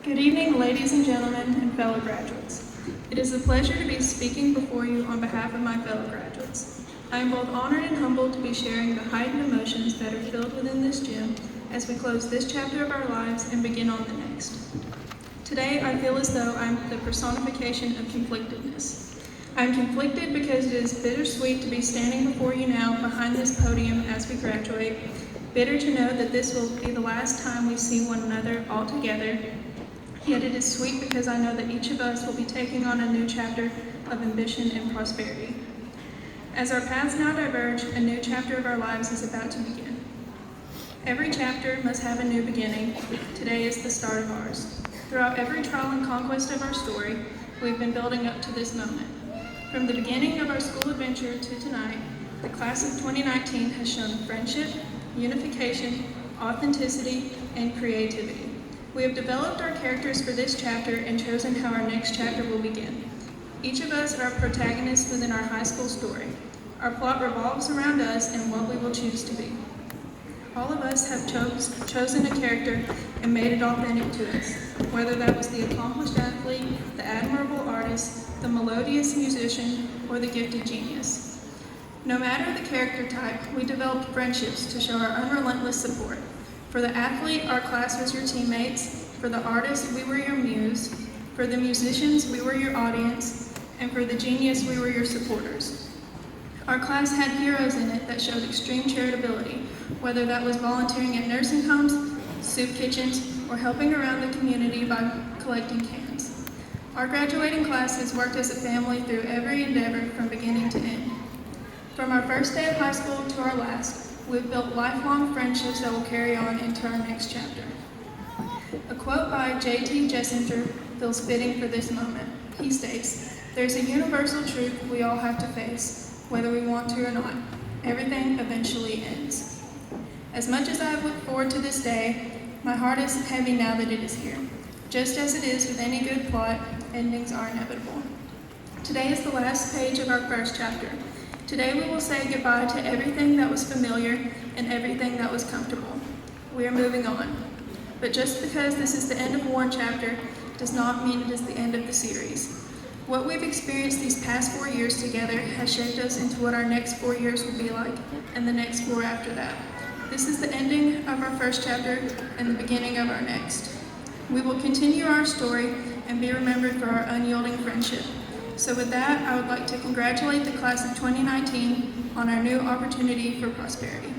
Good evening, ladies and gentlemen, and fellow graduates. It is a pleasure to be speaking before you on behalf of my fellow graduates. I am both honored and humbled to be sharing the heightened emotions that are filled within this gym as we close this chapter of our lives and begin on the next. Today, I feel as though I'm the personification of conflictedness. I'm conflicted because it is bittersweet to be standing before you now behind this podium as we graduate, bitter to know that this will be the last time we see one another all together. Yet it is sweet because I know that each of us will be taking on a new chapter of ambition and prosperity. As our paths now diverge, a new chapter of our lives is about to begin. Every chapter must have a new beginning. Today is the start of ours. Throughout every trial and conquest of our story, we've been building up to this moment. From the beginning of our school adventure to tonight, the class of 2019 has shown friendship, unification, authenticity, and creativity. We have developed our characters for this chapter and chosen how our next chapter will begin. Each of us are protagonists within our high school story. Our plot revolves around us and what we will choose to be. All of us have chosen a character and made it authentic to us, whether that was the accomplished athlete, the admirable artist, the melodious musician, or the gifted genius. No matter the character type, we developed friendships to show our unrelentless support. For the athlete, our class was your teammates. For the artist, we were your muse. For the musicians, we were your audience. And for the genius, we were your supporters. Our class had heroes in it that showed extreme charitability, whether that was volunteering at nursing homes, soup kitchens, or helping around the community by collecting cans. Our graduating class has worked as a family through every endeavor from beginning to end. From our first day of high school to our last, we've built lifelong friendships that will carry on into our next chapter. A quote by J.T. Jessinger feels fitting for this moment. He states, "There's a universal truth we all have to face, whether we want to or not. Everything eventually ends." As much as I have looked forward to this day, my heart is heavy now that it is here. Just as it is with any good plot, endings are inevitable. Today is the last page of our first chapter. Today we will say goodbye to everything that was familiar and everything that was comfortable. We are moving on. But just because this is the end of one chapter does not mean it is the end of the series. What we've experienced these past 4 years together has shaped us into what our next 4 years will be like, and the next 4 after that. This is the ending of our first chapter and the beginning of our next. We will continue our story and be remembered for our unyielding friendship. So with that, I would like to congratulate the class of 2019 on our new opportunity for prosperity.